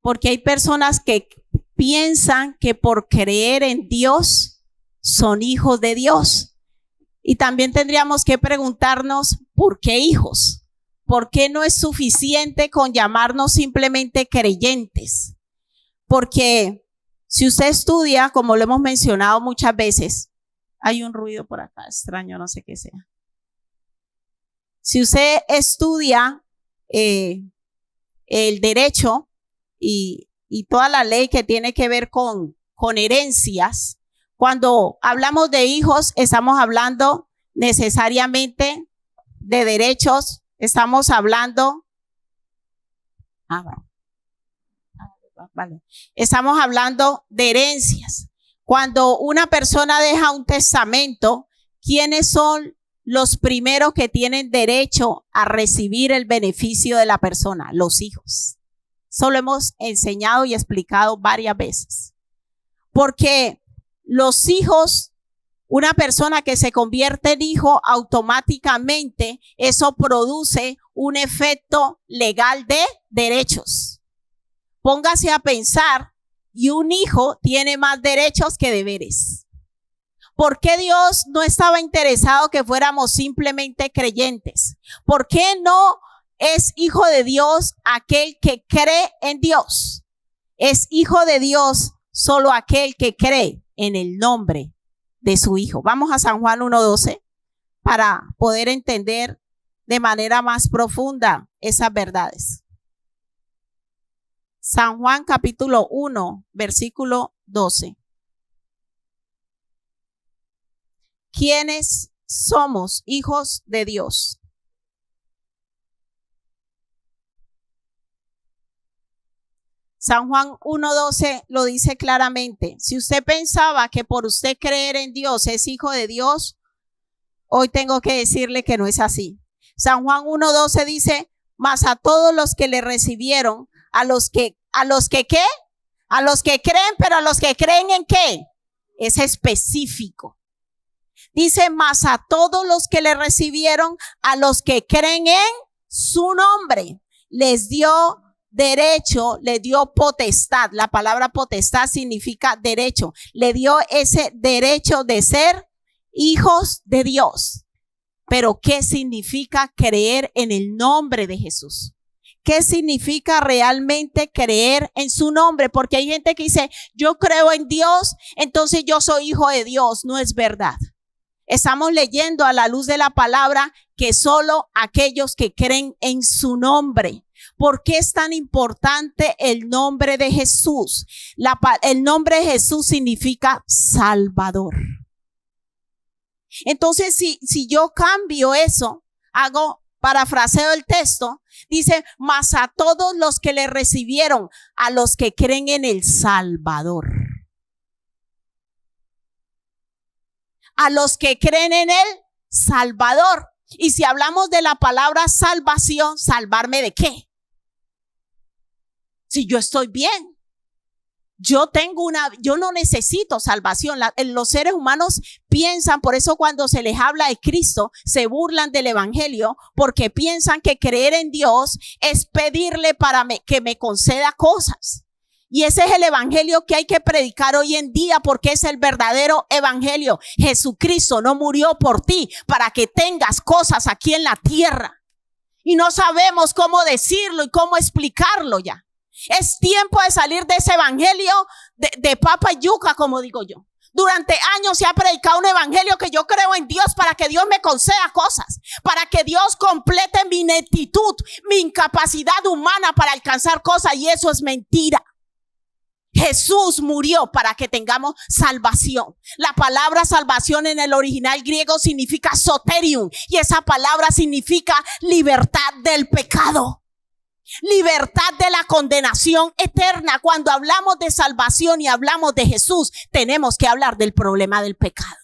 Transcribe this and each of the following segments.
Porque hay personas que piensan que por creer en Dios son hijos de Dios. Y también tendríamos que preguntarnos, ¿por qué hijos? ¿Por qué no es suficiente con llamarnos simplemente creyentes? Porque si usted estudia, como lo hemos mencionado muchas veces, hay un ruido por acá extraño, no sé qué sea. Si usted estudia el derecho y toda la ley que tiene que ver con herencias, cuando hablamos de hijos, estamos hablando necesariamente de derechos, estamos hablando, estamos hablando de herencias. Cuando una persona deja un testamento, ¿quiénes son los primeros que tienen derecho a recibir el beneficio de la persona? Los hijos. Eso lo hemos enseñado y explicado varias veces. Porque los hijos, una persona que se convierte en hijo, automáticamente eso produce un efecto legal de derechos. Póngase a pensar, y un hijo tiene más derechos que deberes. ¿Por qué Dios no estaba interesado que fuéramos simplemente creyentes? ¿Por qué no es hijo de Dios aquel que cree en Dios? Es hijo de Dios solo aquel que cree en el nombre de su Hijo. Vamos a San Juan 1:12 para poder entender de manera más profunda esas verdades. San Juan capítulo 1, versículo 12. ¿Quiénes somos hijos de Dios? San Juan 1:12 lo dice claramente. Si usted pensaba que por usted creer en Dios es hijo de Dios, hoy tengo que decirle que no es así. San Juan 1:12 dice, mas a todos los que le recibieron, a los que ¿qué? A los que creen, pero a los que creen ¿en qué? Es específico. Dice, mas a todos los que le recibieron, a los que creen en su nombre, les dio derecho, le dio potestad. La palabra potestad significa derecho. Le dio ese derecho de ser hijos de Dios. Pero ¿qué significa creer en el nombre de Jesús? ¿Qué significa realmente creer en su nombre? Porque hay gente que dice, yo creo en Dios, entonces yo soy hijo de Dios. No es verdad. Estamos leyendo a la luz de la palabra que solo aquellos que creen en su nombre. ¿Por qué es tan importante el nombre de Jesús? El nombre de Jesús significa Salvador. Entonces, si yo cambio eso, parafraseo el texto, dice, mas a todos los que le recibieron, a los que creen en el Salvador. A los que creen en el Salvador. Y si hablamos de la palabra salvación, ¿salvarme de qué? Si yo estoy bien. Yo no necesito salvación. Los seres humanos piensan, por eso cuando se les habla de Cristo, se burlan del evangelio, porque piensan que creer en Dios es pedirle que me conceda cosas. Y ese es el evangelio que hay que predicar hoy en día, porque es el verdadero evangelio. Jesucristo no murió por ti para que tengas cosas aquí en la tierra. Y no sabemos cómo decirlo y cómo explicarlo ya. Es tiempo de salir de ese evangelio de papa y yuca, como digo yo. Durante años se ha predicado un evangelio que yo creo en Dios para que Dios me conceda cosas, para que Dios complete mi ineptitud, mi incapacidad humana para alcanzar cosas, y eso es mentira. Jesús murió para que tengamos salvación. La palabra salvación en el original griego significa soterium, y esa palabra significa libertad del pecado. Libertad de la condenación eterna. Cuando hablamos de salvación y hablamos de Jesús, tenemos que hablar del problema del pecado.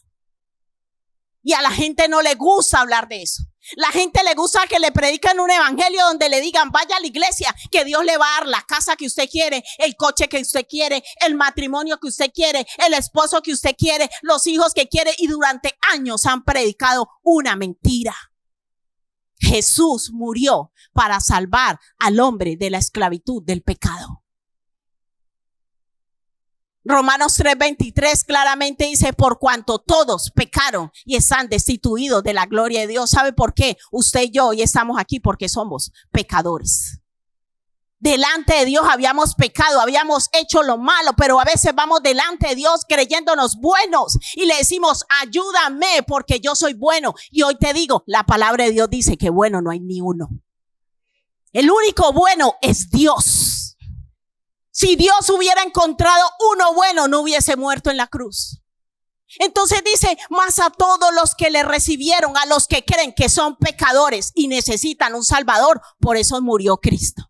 Y a la gente no le gusta hablar de eso. La gente le gusta que le prediquen un evangelio donde le digan, vaya a la iglesia, que Dios le va a dar la casa que usted quiere, el coche que usted quiere, el matrimonio que usted quiere, el esposo que usted quiere, los hijos que quiere. Y durante años han predicado una mentira. Jesús murió para salvar al hombre de la esclavitud del pecado. Romanos 3:23 claramente dice, por cuanto todos pecaron y están destituidos de la gloria de Dios. ¿Sabe por qué? Usted y yo hoy estamos aquí porque somos pecadores. Delante de Dios habíamos pecado, habíamos hecho lo malo, pero a veces vamos delante de Dios creyéndonos buenos y le decimos, ayúdame porque yo soy bueno. Y hoy te digo, la palabra de Dios dice que bueno no hay ni uno. El único bueno es Dios. Si Dios hubiera encontrado uno bueno, no hubiese muerto en la cruz. Entonces dice, más a todos los que le recibieron, a los que creen que son pecadores y necesitan un Salvador, por eso murió Cristo.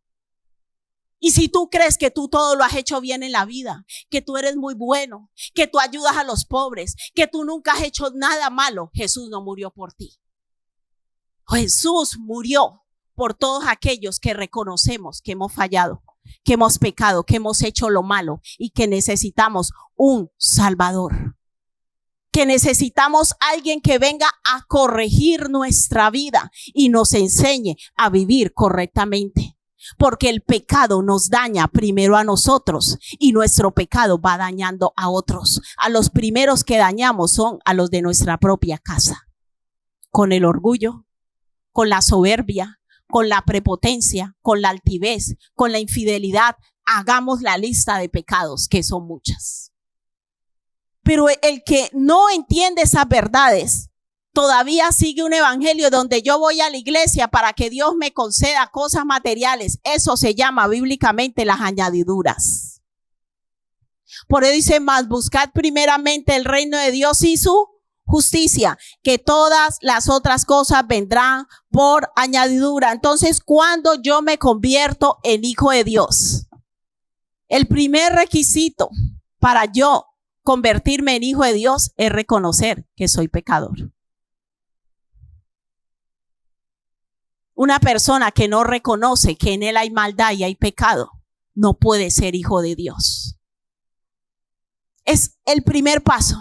Y si tú crees que tú todo lo has hecho bien en la vida, que tú eres muy bueno, que tú ayudas a los pobres, que tú nunca has hecho nada malo, Jesús no murió por ti. Jesús murió por todos aquellos que reconocemos que hemos fallado, que hemos pecado, que hemos hecho lo malo y que necesitamos un Salvador. Que necesitamos alguien que venga a corregir nuestra vida y nos enseñe a vivir correctamente. Porque el pecado nos daña primero a nosotros y nuestro pecado va dañando a otros. A los primeros que dañamos son a los de nuestra propia casa. Con el orgullo, con la soberbia, con la prepotencia, con la altivez, con la infidelidad. Hagamos la lista de pecados, que son muchas. Pero el que no entiende esas verdades todavía sigue un evangelio donde yo voy a la iglesia para que Dios me conceda cosas materiales. Eso se llama bíblicamente las añadiduras. Por eso dice, mas buscad primeramente el reino de Dios y su justicia, que todas las otras cosas vendrán por añadidura. Entonces, cuando yo me convierto en hijo de Dios, el primer requisito para yo convertirme en hijo de Dios es reconocer que soy pecador. Una persona que no reconoce que en él hay maldad y hay pecado, no puede ser hijo de Dios. Es el primer paso.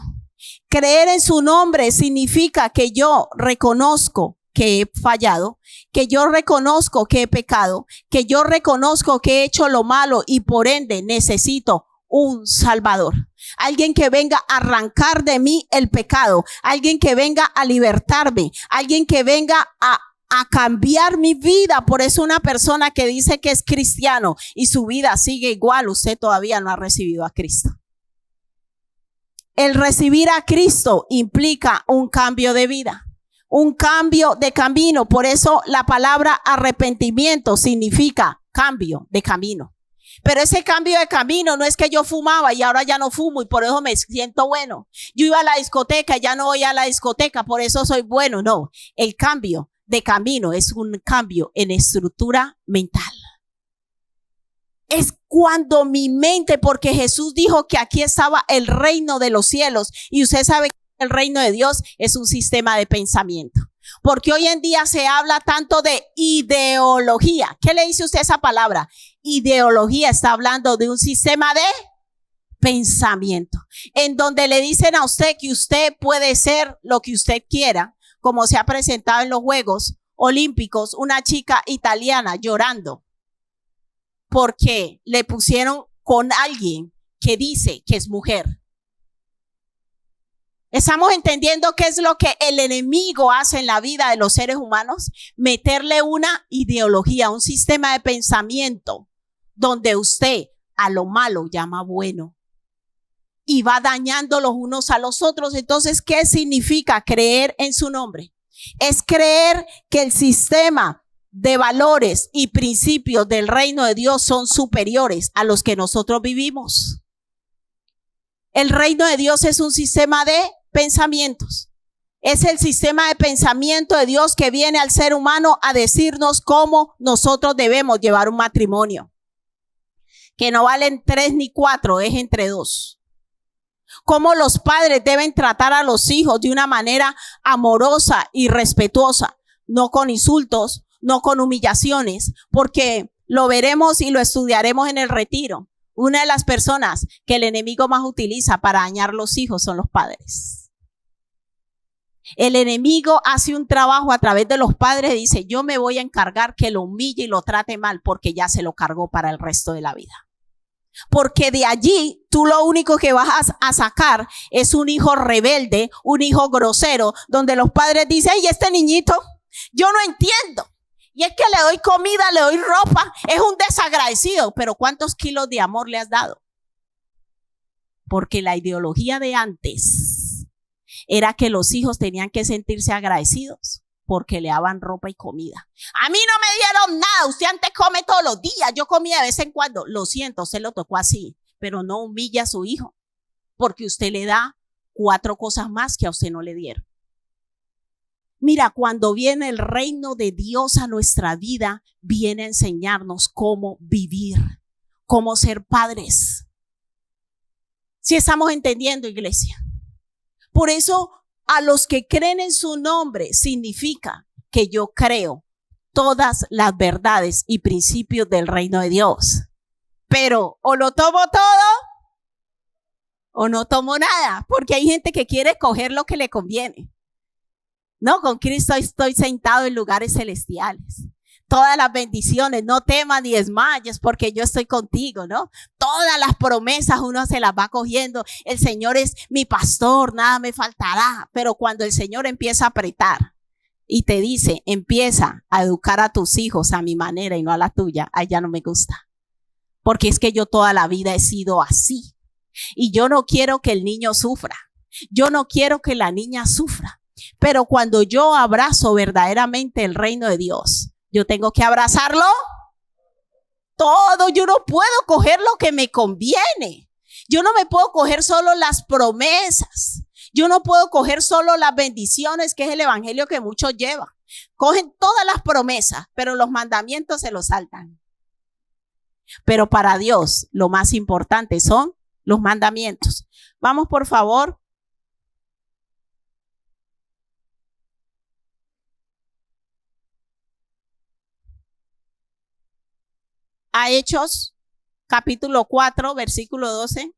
Creer en su nombre significa que yo reconozco que he fallado, que yo reconozco que he pecado, que yo reconozco que he hecho lo malo y por ende necesito un Salvador. Alguien que venga a arrancar de mí el pecado, alguien que venga a libertarme, alguien que venga a cambiar mi vida. Por eso una persona que dice que es cristiano y su vida sigue igual, usted todavía no ha recibido a Cristo. El recibir a Cristo implica un cambio de vida, un cambio de camino. Por eso la palabra arrepentimiento significa cambio de camino. Pero ese cambio de camino no es que yo fumaba y ahora ya no fumo y por eso me siento bueno. Yo iba a la discoteca y ya no voy a la discoteca, por eso soy bueno. No, el cambio de camino es un cambio en estructura mental. Es cuando mi mente, porque Jesús dijo que aquí estaba el reino de los cielos y usted sabe que el reino de Dios es un sistema de pensamiento. Porque hoy en día se habla tanto de ideología. ¿Qué le dice usted a esa palabra? Ideología está hablando de un sistema de pensamiento, en donde le dicen a usted que usted puede ser lo que usted quiera, como se ha presentado en los Juegos Olímpicos, una chica italiana llorando porque le pusieron con alguien que dice que es mujer. ¿Estamos entendiendo qué es lo que el enemigo hace en la vida de los seres humanos? Meterle una ideología, un sistema de pensamiento donde usted a lo malo llama bueno y va dañando los unos a los otros. Entonces, ¿qué significa creer en su nombre? Es creer que el sistema de valores y principios del reino de Dios son superiores a los que nosotros vivimos. El reino de Dios es un sistema de pensamientos. Es el sistema de pensamiento de Dios que viene al ser humano a decirnos cómo nosotros debemos llevar un matrimonio. Que no valen 3 ni 4, es entre 2. Cómo los padres deben tratar a los hijos de una manera amorosa y respetuosa, no con insultos, no con humillaciones, porque lo veremos y lo estudiaremos en el retiro. Una de las personas que el enemigo más utiliza para dañar los hijos son los padres. El enemigo hace un trabajo a través de los padres, dice, yo me voy a encargar que lo humille y lo trate mal porque ya se lo cargó para el resto de la vida. Porque de allí tú lo único que vas a sacar es un hijo rebelde, un hijo grosero, donde los padres dicen, ay, este niñito, yo no entiendo. Y es que le doy comida, le doy ropa, es un desagradecido. Pero ¿cuántos kilos de amor le has dado? Porque la ideología de antes era que los hijos tenían que sentirse agradecidos porque le daban ropa y comida. A mí no me dieron nada, usted antes come todos los días, yo comía de vez en cuando. Lo siento, usted lo tocó así, pero no humilla a su hijo, porque usted le da 4 cosas más que a usted no le dieron. Mira, cuando viene el reino de Dios a nuestra vida, viene a enseñarnos cómo vivir, cómo ser padres. ¿Sí estamos entendiendo, iglesia? Por eso, a los que creen en su nombre, significa que yo creo todas las verdades y principios del reino de Dios. Pero o lo tomo todo o no tomo nada, porque hay gente que quiere coger lo que le conviene. No, con Cristo estoy sentado en lugares celestiales. Todas las bendiciones, no temas ni desmayes porque yo estoy contigo, ¿no? Todas las promesas uno se las va cogiendo. El Señor es mi pastor, nada me faltará. Pero cuando el Señor empieza a apretar y te dice, empieza a educar a tus hijos a mi manera y no a la tuya, ahí ya no me gusta. Porque es que yo toda la vida he sido así. Y yo no quiero que el niño sufra. Yo no quiero que la niña sufra. Pero cuando yo abrazo verdaderamente el reino de Dios, yo tengo que abrazarlo todo. Yo no puedo coger lo que me conviene. Yo no me puedo coger solo las promesas. Yo no puedo coger solo las bendiciones, que es el evangelio que muchos llevan. Cogen todas las promesas, pero los mandamientos se los saltan. Pero para Dios lo más importante son los mandamientos. Vamos, por favor. A Hechos, capítulo 4, versículo 12.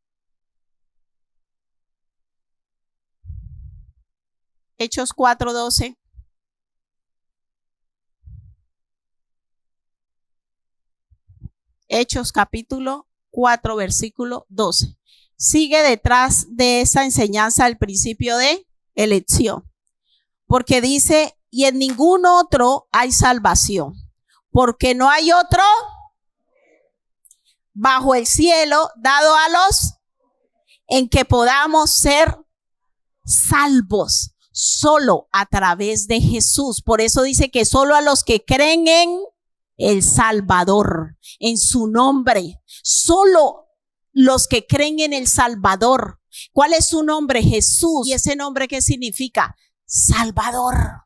Hechos 4, 12. Hechos, capítulo 4, versículo 12. Sigue detrás de esa enseñanza el principio de elección. Porque dice, y en ningún otro hay salvación, porque no hay otro bajo el cielo dado a los en que podamos ser salvos, solo a través de Jesús. Por eso dice que solo a los que creen en el Salvador, en su nombre, solo los que creen en el Salvador. ¿Cuál es su nombre? Jesús. ¿Y ese nombre qué significa? Salvador.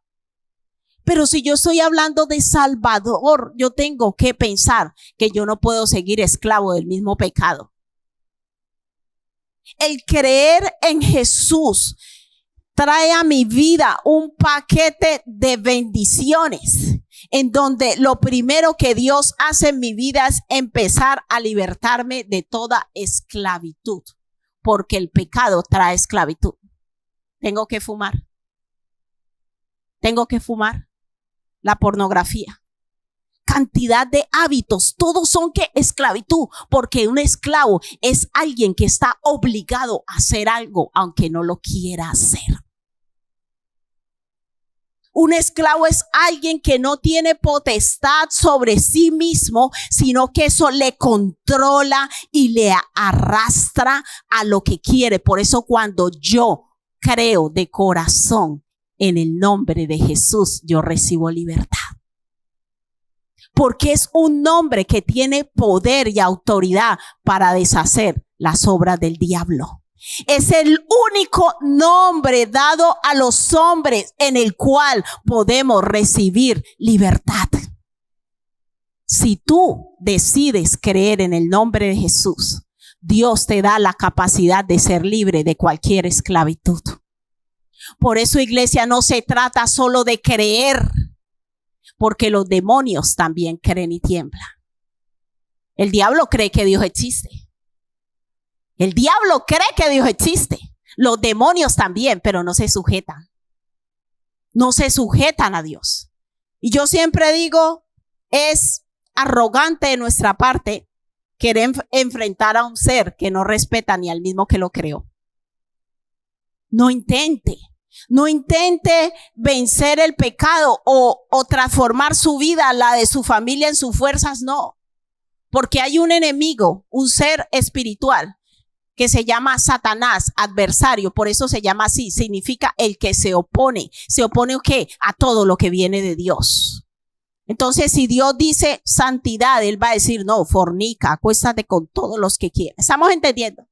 Pero si yo estoy hablando de Salvador, yo tengo que pensar que yo no puedo seguir esclavo del mismo pecado. El creer en Jesús trae a mi vida un paquete de bendiciones, en donde lo primero que Dios hace en mi vida es empezar a libertarme de toda esclavitud, porque el pecado trae esclavitud. Tengo que fumar. Tengo que fumar. La pornografía, cantidad de hábitos, todos son que esclavitud, porque un esclavo es alguien que está obligado a hacer algo aunque no lo quiera hacer. Un esclavo es alguien que no tiene potestad sobre sí mismo, sino que eso le controla y le arrastra a lo que quiere. Por eso cuando yo creo de corazón en el nombre de Jesús, yo recibo libertad. Porque es un nombre que tiene poder y autoridad para deshacer las obras del diablo. Es el único nombre dado a los hombres en el cual podemos recibir libertad. Si tú decides creer en el nombre de Jesús, Dios te da la capacidad de ser libre de cualquier esclavitud. Por eso, iglesia, no se trata solo de creer, porque los demonios también creen y tiemblan. El diablo cree que Dios existe. El diablo cree que Dios existe. Los demonios también, pero no se sujetan. No se sujetan a Dios. Y yo siempre digo, es arrogante de nuestra parte querer enfrentar a un ser que no respeta ni al mismo que lo creó. No intente vencer el pecado o transformar su vida, la de su familia, en sus fuerzas, no. Porque hay un enemigo, un ser espiritual que se llama Satanás, adversario, por eso se llama así, significa el que se opone. ¿Se opone ¿qué? A todo lo que viene de Dios. Entonces, si Dios dice santidad, Él va a decir, no, fornica, acuéstate con todos los que quieras. ¿Estamos entendiendo?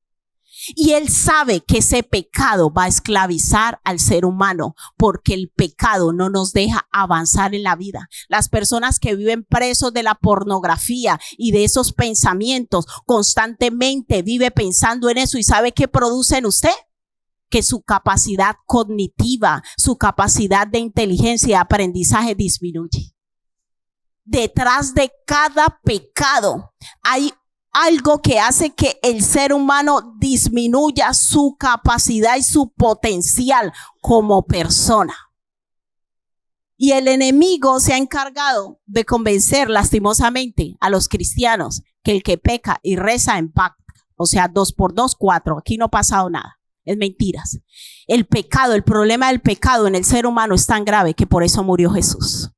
Y Él sabe que ese pecado va a esclavizar al ser humano, porque el pecado no nos deja avanzar en la vida. Las personas que viven presos de la pornografía y de esos pensamientos, constantemente vive pensando en eso. ¿Y sabe qué produce en usted? Que su capacidad cognitiva, su capacidad de inteligencia y aprendizaje disminuye. Detrás de cada pecado hay algo que hace que el ser humano disminuya su capacidad y su potencial como persona. Y el enemigo se ha encargado de convencer lastimosamente a los cristianos que el que peca y reza empata. O sea, 2 por 2, 4. Aquí no ha pasado nada. Es mentiras. El pecado, el problema del pecado en el ser humano es tan grave que por eso murió Jesús.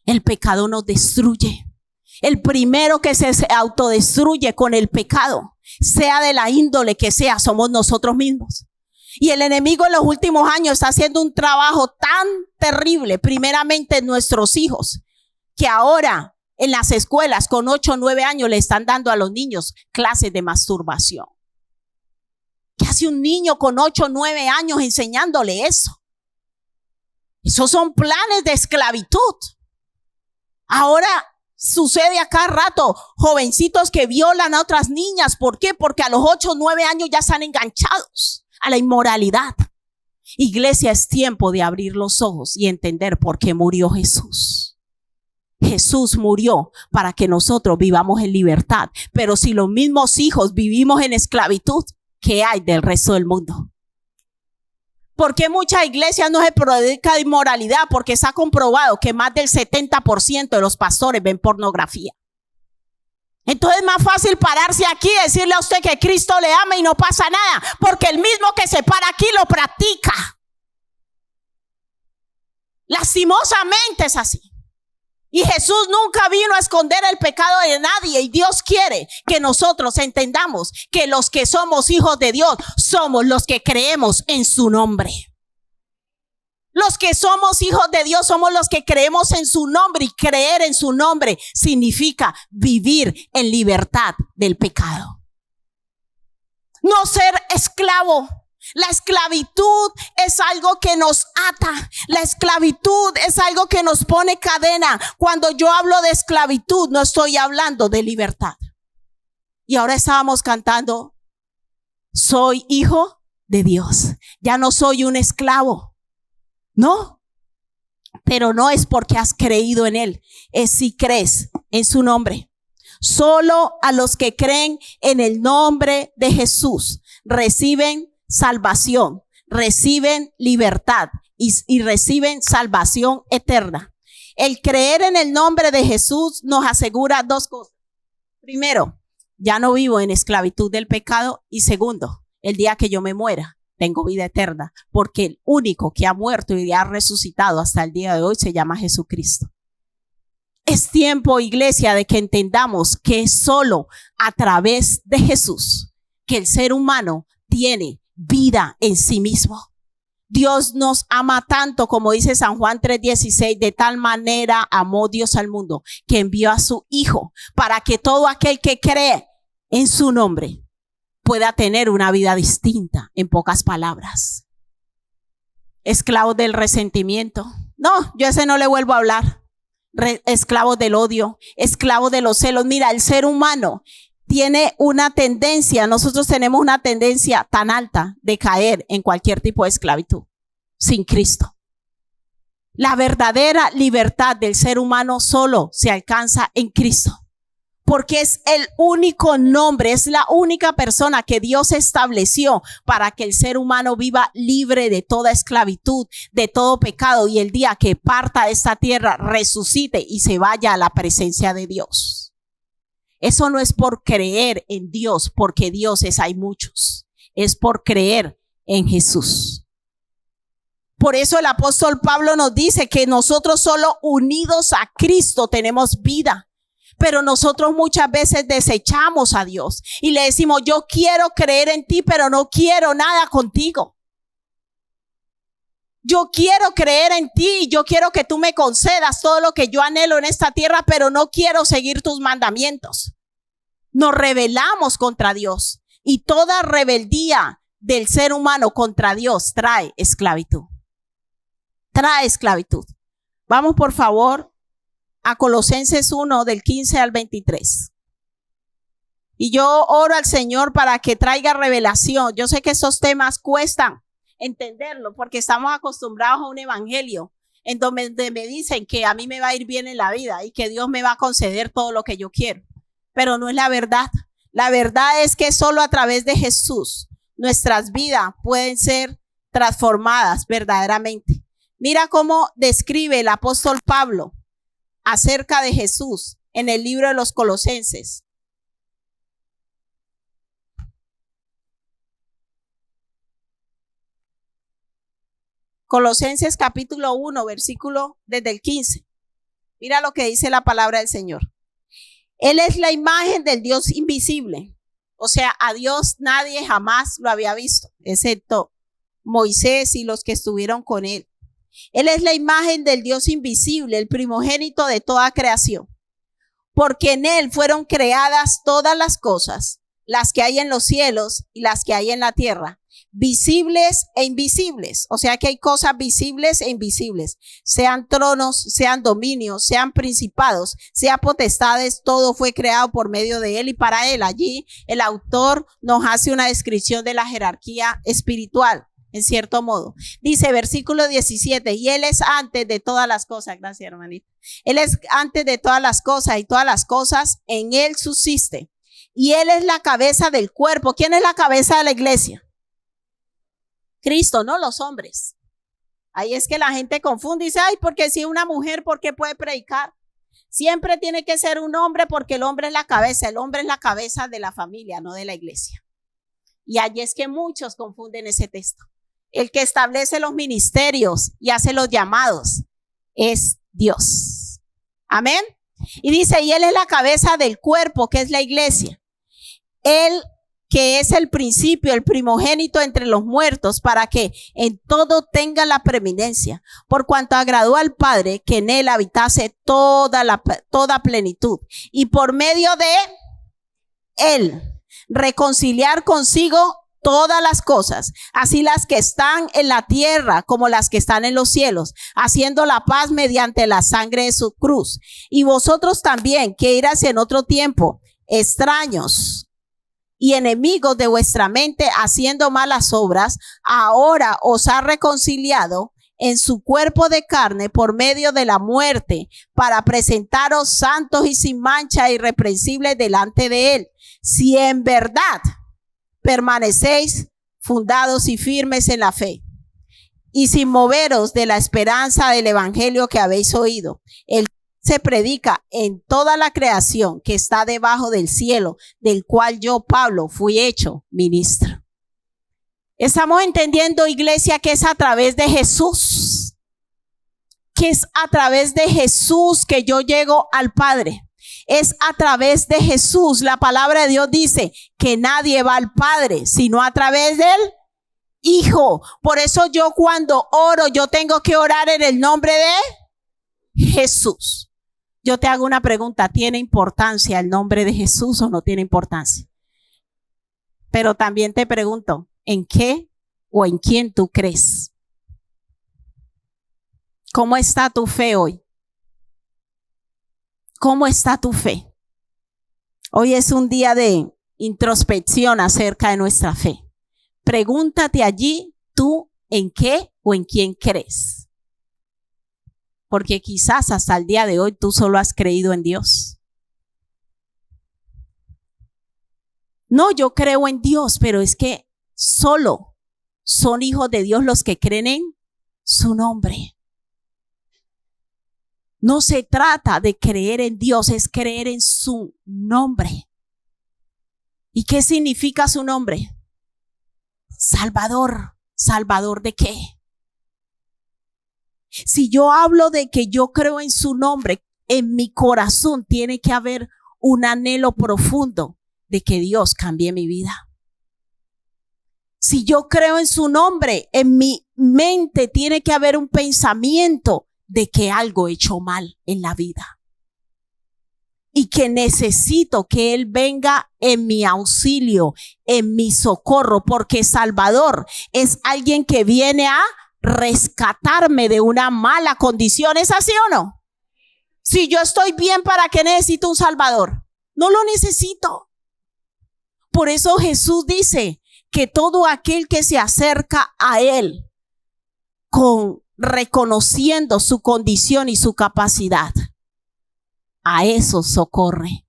El pecado nos destruye. El primero que se autodestruye con el pecado, sea de la índole que sea, somos nosotros mismos. Y el enemigo en los últimos años está haciendo un trabajo tan terrible, primeramente en nuestros hijos, que ahora en las escuelas con 8 o 9 años le están dando a los niños clases de masturbación. ¿Qué hace un niño con 8 o 9 años enseñándole eso? Esos son planes de esclavitud. Ahora sucede a cada rato, jovencitos que violan a otras niñas. ¿Por qué? Porque a los 8 o 9 años ya están enganchados a la inmoralidad. Iglesia, es tiempo de abrir los ojos y entender por qué murió Jesús. Jesús murió para que nosotros vivamos en libertad. Pero si los mismos hijos vivimos en esclavitud, ¿qué hay del resto del mundo? ¿Por qué muchas iglesias no se predica de inmoralidad? Porque está comprobado que más del 70% de los pastores ven pornografía. Entonces es más fácil pararse aquí y decirle a usted que Cristo le ama y no pasa nada, porque el mismo que se para aquí lo practica. Lastimosamente es así. Y Jesús nunca vino a esconder el pecado de nadie, y Dios quiere que nosotros entendamos que los que somos hijos de Dios somos los que creemos en su nombre. Los que somos hijos de Dios somos los que creemos en su nombre, y creer en su nombre significa vivir en libertad del pecado. No ser esclavo. La esclavitud es algo que nos ata. La esclavitud es algo que nos pone cadena. Cuando yo hablo de esclavitud, no estoy hablando de libertad. Y ahora estábamos cantando, soy hijo de Dios. Ya no soy un esclavo. No. Pero no es porque has creído en Él. Es si crees en su nombre. Solo a los que creen en el nombre de Jesús reciben salvación, reciben libertad y reciben salvación eterna. El creer en el nombre de Jesús nos asegura 2 cosas. Primero, ya no vivo en esclavitud del pecado, y segundo, el día que yo me muera, tengo vida eterna, porque el único que ha muerto y ha resucitado hasta el día de hoy se llama Jesucristo. Es tiempo, iglesia, de que entendamos que es solo a través de Jesús que el ser humano tiene vida en sí mismo. Dios nos ama tanto, como dice San Juan 3:16, de tal manera amó Dios al mundo que envió a su Hijo para que todo aquel que cree en su nombre pueda tener una vida distinta. En pocas palabras, esclavos del resentimiento, no, yo a ese no le vuelvo a hablar. Esclavos del odio, esclavos de los celos. Mira, el ser humano tiene una tendencia, nosotros tenemos una tendencia tan alta de caer en cualquier tipo de esclavitud sin Cristo. La verdadera libertad del ser humano solo se alcanza en Cristo, porque es el único nombre, es la única persona que Dios estableció para que el ser humano viva libre de toda esclavitud, de todo pecado, y el día que parta de esta tierra resucite y se vaya a la presencia de Dios. Eso no es por creer en Dios, porque dioses hay muchos. Es por creer en Jesús. Por eso el apóstol Pablo nos dice que nosotros solo unidos a Cristo tenemos vida. Pero nosotros muchas veces desechamos a Dios y le decimos, yo quiero creer en ti, pero no quiero nada contigo. Yo quiero creer en ti y yo quiero que tú me concedas todo lo que yo anhelo en esta tierra, pero no quiero seguir tus mandamientos. Nos rebelamos contra Dios y toda rebeldía del ser humano contra Dios trae esclavitud. Trae esclavitud. Vamos por favor a Colosenses 1 del 15 al 23. Y yo oro al Señor para que traiga revelación. Yo sé que esos temas cuestan entenderlo porque estamos acostumbrados a un evangelio en donde me dicen que a mí me va a ir bien en la vida y que Dios me va a conceder todo lo que yo quiero. Pero no es la verdad. La verdad es que solo a través de Jesús nuestras vidas pueden ser transformadas verdaderamente. Mira cómo describe el apóstol Pablo acerca de Jesús en el libro de los Colosenses. Colosenses capítulo 1, versículo desde el 15. Mira lo que dice la palabra del Señor. Él es la imagen del Dios invisible. O sea, a Dios nadie jamás lo había visto, excepto Moisés y los que estuvieron con él. Él es la imagen del Dios invisible, el primogénito de toda creación. Porque en él fueron creadas todas las cosas, las que hay en los cielos y las que hay en la tierra, visibles e invisibles. O sea que hay cosas visibles e invisibles, sean tronos, sean dominios, sean principados, sean potestades, todo fue creado por medio de él y para él. Allí el autor nos hace una descripción de la jerarquía espiritual, en cierto modo. Dice versículo 17, y él es antes de todas las cosas. Gracias, hermanita. Él es antes de todas las cosas y todas las cosas en él subsiste. Y él es la cabeza del cuerpo. ¿Quién es la cabeza de la iglesia? Cristo, no los hombres. Ahí es que la gente confunde y dice, ay, porque si una mujer, ¿por qué puede predicar? Siempre tiene que ser un hombre porque el hombre es la cabeza. El hombre es la cabeza de la familia, no de la iglesia. Y allí es que muchos confunden ese texto. El que establece los ministerios y hace los llamados es Dios. Amén. Y dice, y él es la cabeza del cuerpo, que es la iglesia. Él que es el principio, el primogénito entre los muertos, para que en todo tenga la preeminencia, por cuanto agradó al Padre que en él habitase toda plenitud, y por medio de él reconciliar consigo todas las cosas, así las que están en la tierra como las que están en los cielos, haciendo la paz mediante la sangre de su cruz. Y vosotros también, que erais en otro tiempo extraños y enemigos de vuestra mente, haciendo malas obras, ahora os ha reconciliado en su cuerpo de carne por medio de la muerte, para presentaros santos y sin mancha, irreprensibles delante de él, si en verdad permanecéis fundados y firmes en la fe, y sin moveros de la esperanza del evangelio que habéis oído, el se predica en toda la creación que está debajo del cielo, del cual yo, Pablo, fui hecho ministro. Estamos entendiendo, iglesia, que es a través de Jesús, que es a través de Jesús que yo llego al Padre. Es a través de Jesús. La palabra de Dios dice que nadie va al Padre sino a través del Hijo. Por eso yo cuando oro, yo tengo que orar en el nombre de Jesús. Yo te hago una pregunta, ¿tiene importancia el nombre de Jesús o no tiene importancia? Pero también te pregunto, ¿en qué o en quién tú crees? ¿Cómo está tu fe hoy? ¿Cómo está tu fe? Hoy es un día de introspección acerca de nuestra fe. Pregúntate allí, tú, ¿en qué o en quién crees? Porque quizás hasta el día de hoy tú solo has creído en Dios. No, yo creo en Dios, pero es que solo son hijos de Dios los que creen en su nombre. No se trata de creer en Dios, es creer en su nombre. ¿Y qué significa su nombre? Salvador. ¿Salvador de qué? Si yo hablo de que yo creo en su nombre, en mi corazón tiene que haber un anhelo profundo de que Dios cambie mi vida. Si yo creo en su nombre, en mi mente tiene que haber un pensamiento de que algo he hecho mal en la vida y que necesito que Él venga en mi auxilio, en mi socorro, porque Salvador es alguien que viene a rescatarme de una mala condición. ¿Es así o no? Si yo estoy bien, ¿para qué necesito un Salvador? No lo necesito. Por eso Jesús dice que todo aquel que se acerca a Él reconociendo su condición y su capacidad, a eso socorre.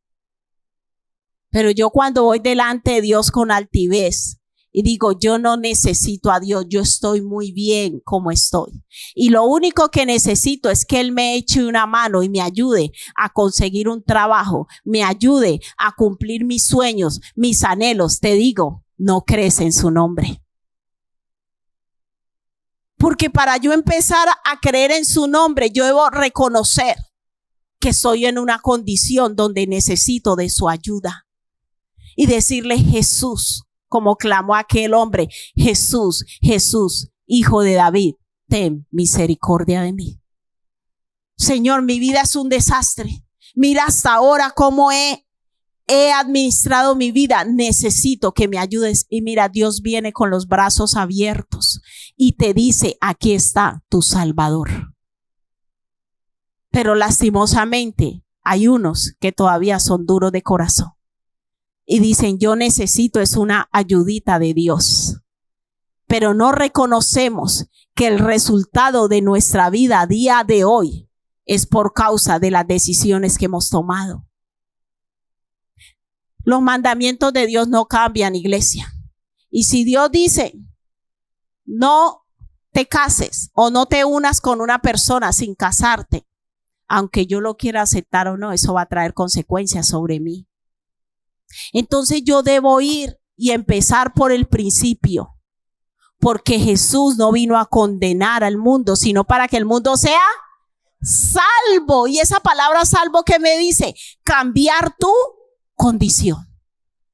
Pero yo cuando voy delante de Dios con altivez y digo, yo no necesito a Dios, yo estoy muy bien como estoy. Y lo único que necesito es que Él me eche una mano y me ayude a conseguir un trabajo, me ayude a cumplir mis sueños, mis anhelos. Te digo, no crees en su nombre. Porque para yo empezar a creer en su nombre, yo debo reconocer que estoy en una condición donde necesito de su ayuda. Y decirle, Jesús, como clamó aquel hombre, Jesús, Jesús, Hijo de David, ten misericordia de mí. Señor, mi vida es un desastre. Mira hasta ahora cómo he administrado mi vida. Necesito que me ayudes. Y mira, Dios viene con los brazos abiertos y te dice, aquí está tu Salvador. Pero lastimosamente hay unos que todavía son duros de corazón y dicen, yo necesito es una ayudita de Dios. Pero no reconocemos que el resultado de nuestra vida a día de hoy es por causa de las decisiones que hemos tomado. Los mandamientos de Dios no cambian, iglesia. Y si Dios dice, no te cases o no te unas con una persona sin casarte, aunque yo lo quiera aceptar o no, eso va a traer consecuencias sobre mí. Entonces yo debo ir y empezar por el principio, porque Jesús no vino a condenar al mundo, sino para que el mundo sea salvo. Y esa palabra salvo, ¿qué me dice? Cambiar tu condición.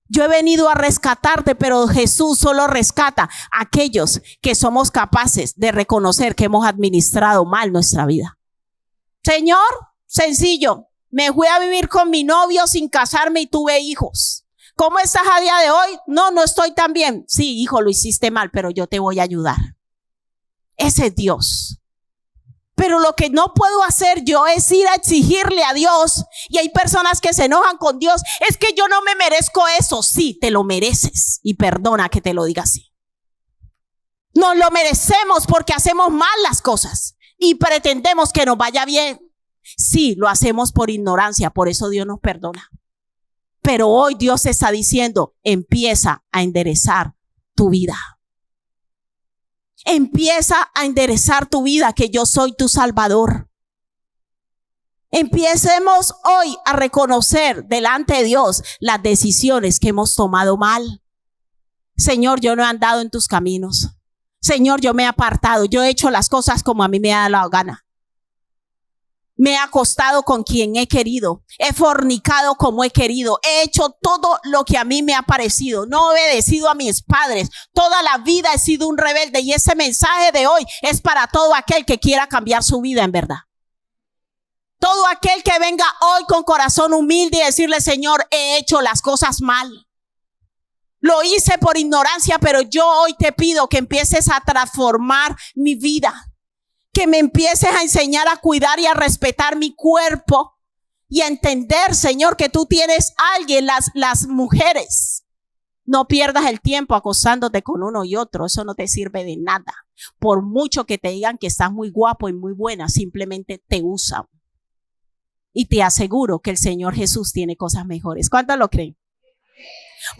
Yo he venido a rescatarte, pero Jesús solo rescata a aquellos que somos capaces de reconocer que hemos administrado mal nuestra vida. Señor, sencillo, me fui a vivir con mi novio sin casarme y tuve hijos. ¿Cómo estás a día de hoy? No estoy tan bien. Sí, hijo, lo hiciste mal, pero yo te voy a ayudar. Ese es Dios. Pero lo que no puedo hacer yo es ir a exigirle a Dios. Y hay personas que se enojan con Dios. Es que yo no me merezco eso. Sí, te lo mereces. Y perdona que te lo diga así. Nos lo merecemos porque hacemos mal las cosas y pretendemos que nos vaya bien. Sí, lo hacemos por ignorancia, por eso Dios nos perdona. Pero hoy Dios está diciendo, empieza a enderezar tu vida. Empieza a enderezar tu vida, que yo soy tu Salvador. Empecemos hoy a reconocer delante de Dios las decisiones que hemos tomado mal. Señor, yo no he andado en tus caminos. Señor, yo me he apartado. Yo he hecho las cosas como a mí me ha dado la gana. Me he acostado con quien he querido. He fornicado como he querido. He hecho todo lo que a mí me ha parecido. No he obedecido a mis padres. Toda la vida he sido un rebelde. Y ese mensaje de hoy es para todo aquel que quiera cambiar su vida en verdad. Todo aquel que venga hoy con corazón humilde y decirle, Señor, he hecho las cosas mal. Lo hice por ignorancia, pero yo hoy te pido que empieces a transformar mi vida. Que me empieces a enseñar a cuidar y a respetar mi cuerpo y a entender, Señor, que tú tienes a alguien, las mujeres. No pierdas el tiempo acostándote con uno y otro. Eso no te sirve de nada. Por mucho que te digan que estás muy guapo y muy buena, simplemente te usan. Y te aseguro que el Señor Jesús tiene cosas mejores. ¿Cuántos lo creen?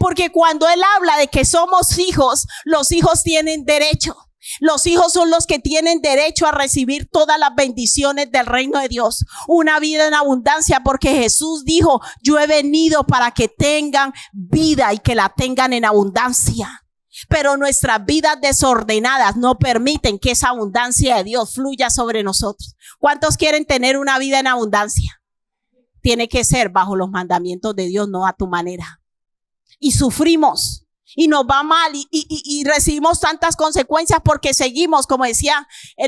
Porque cuando Él habla de que somos hijos, los hijos tienen derecho. Los hijos son los que tienen derecho a recibir todas las bendiciones del reino de Dios. Una vida en abundancia, porque Jesús dijo, yo he venido para que tengan vida y que la tengan en abundancia. Pero nuestras vidas desordenadas no permiten que esa abundancia de Dios fluya sobre nosotros. ¿Cuántos quieren tener una vida en abundancia? Tiene que ser bajo los mandamientos de Dios, no a tu manera. Y sufrimos. Y nos va mal y recibimos tantas consecuencias porque seguimos, como decían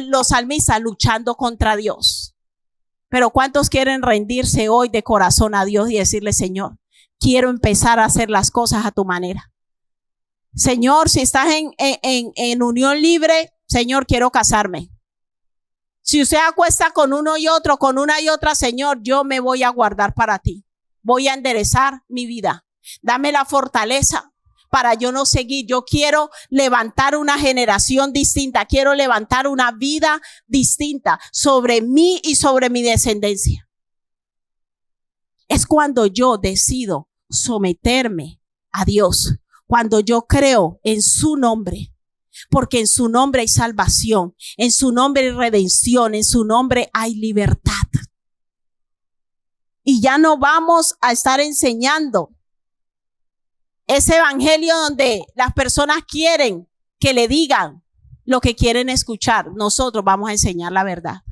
los salmistas, luchando contra Dios. Pero ¿cuántos quieren rendirse hoy de corazón a Dios y decirle, Señor, quiero empezar a hacer las cosas a tu manera? Señor, si estás en unión libre, Señor, quiero casarme. Si usted acuesta con uno y otro, con una y otra, Señor, yo me voy a guardar para ti. Voy a enderezar mi vida. Dame la fortaleza para yo no seguir. Yo quiero levantar una generación distinta. Quiero levantar una vida distinta sobre mí y sobre mi descendencia. Es cuando yo decido someterme a Dios. Cuando yo creo en su nombre. Porque en su nombre hay salvación. En su nombre hay redención. En su nombre hay libertad. Y ya no vamos a estar enseñando ese evangelio donde las personas quieren que le digan lo que quieren escuchar. Nosotros vamos a enseñar la verdad.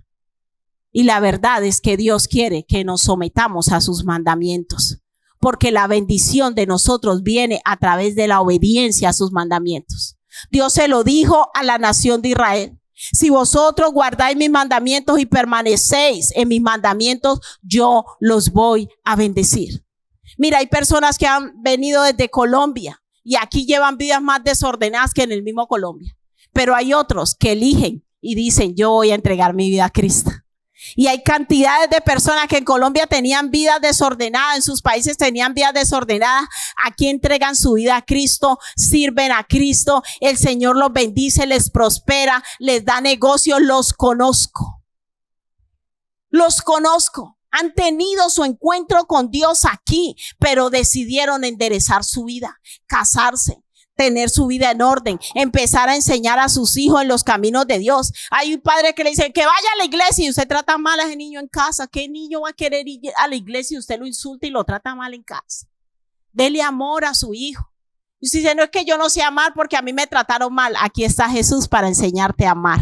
Y la verdad es que Dios quiere que nos sometamos a sus mandamientos. Porque la bendición de nosotros viene a través de la obediencia a sus mandamientos. Dios se lo dijo a la nación de Israel. Si vosotros guardáis mis mandamientos y permanecéis en mis mandamientos, yo los voy a bendecir. Mira, hay personas que han venido desde Colombia y aquí llevan vidas más desordenadas que en el mismo Colombia. Pero hay otros que eligen y dicen, yo voy a entregar mi vida a Cristo. Y hay cantidades de personas que en Colombia tenían vidas desordenadas, en sus países tenían vidas desordenadas. Aquí entregan su vida a Cristo, sirven a Cristo. El Señor los bendice, les prospera, les da negocios. Los conozco. Los conozco. Han tenido su encuentro con Dios aquí, pero decidieron enderezar su vida, casarse, tener su vida en orden, empezar a enseñar a sus hijos en los caminos de Dios. Hay un padre que le dice que vaya a la iglesia y usted trata mal a ese niño en casa. ¿Qué niño va a querer ir a la iglesia y usted lo insulta y lo trata mal en casa? Dele amor a su hijo. Y usted dice, no es que yo no sé amar porque a mí me trataron mal. Aquí está Jesús para enseñarte a amar.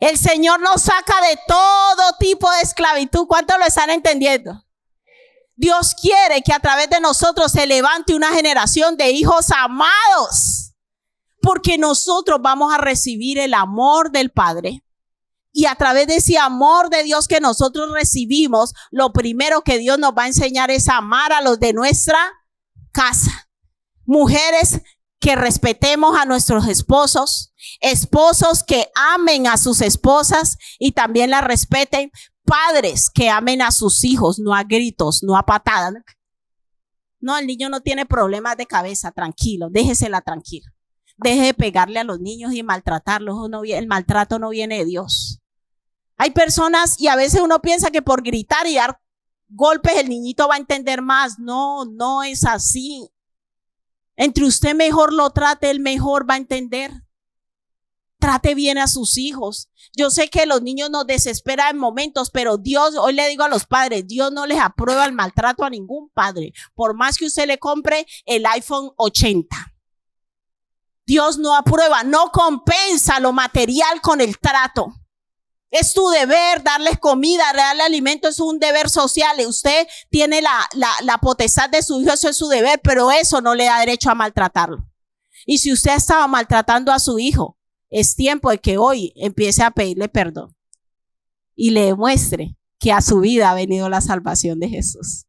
El Señor nos saca de todo tipo de esclavitud. ¿Cuántos lo están entendiendo? Dios quiere que a través de nosotros se levante una generación de hijos amados. Porque nosotros vamos a recibir el amor del Padre. Y a través de ese amor de Dios que nosotros recibimos, lo primero que Dios nos va a enseñar es amar a los de nuestra casa. Mujeres que respetemos a nuestros esposos, esposos que amen a sus esposas y también las respeten, padres que amen a sus hijos, no a gritos, no a patadas. No, el niño no tiene problemas de cabeza, tranquilo, déjesela tranquila. Deje de pegarle a los niños y maltratarlos, el maltrato no viene de Dios. Hay personas y a veces uno piensa que por gritar y dar golpes el niñito va a entender más. No, no es así. Entre usted mejor lo trate, él mejor va a entender. Trate bien a sus hijos. Yo sé que los niños nos desesperan en momentos, pero Dios, hoy le digo a los padres, Dios no les aprueba el maltrato a ningún padre, por más que usted le compre el iPhone 80. Dios no aprueba, no compensa lo material con el trato. Es tu deber darles comida, darle alimento, es un deber social. Usted tiene la potestad de su hijo, eso es su deber, pero eso no le da derecho a maltratarlo. Y si usted estaba maltratando a su hijo, es tiempo de que hoy empiece a pedirle perdón y le demuestre que a su vida ha venido la salvación de Jesús.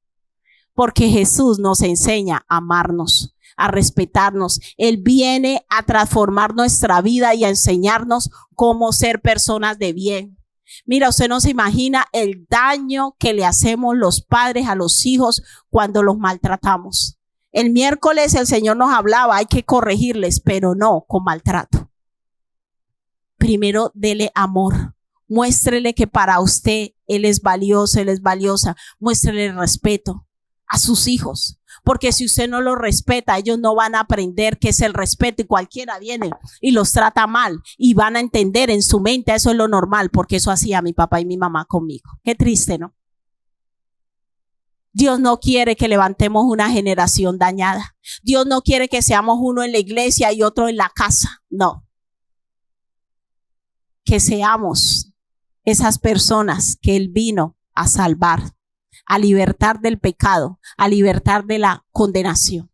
Porque Jesús nos enseña a amarnos, a respetarnos. Él viene a transformar nuestra vida y a enseñarnos cómo ser personas de bien. Mira, usted no se imagina el daño que le hacemos los padres a los hijos cuando los maltratamos. El miércoles el Señor nos hablaba, hay que corregirles, pero no con maltrato. Primero, dele amor. Muéstrele que para usted Él es valioso, Él es valiosa. Muéstrele respeto. a sus hijos. Porque si usted no los respeta, ellos no van a aprender qué es el respeto y cualquiera viene y los trata mal y van a entender en su mente eso es lo normal porque eso hacía mi papá y mi mamá conmigo. Qué triste, ¿no? Dios no quiere que levantemos una generación dañada. Dios no quiere que seamos uno en la iglesia y otro en la casa. No. Que seamos esas personas que Él vino a salvar, a libertar del pecado, a libertar de la condenación.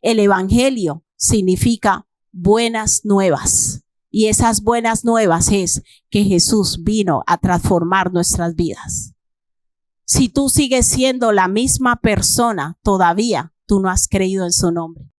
El evangelio significa buenas nuevas. Y esas buenas nuevas es que Jesús vino a transformar nuestras vidas. Si tú sigues siendo la misma persona, todavía tú no has creído en su nombre.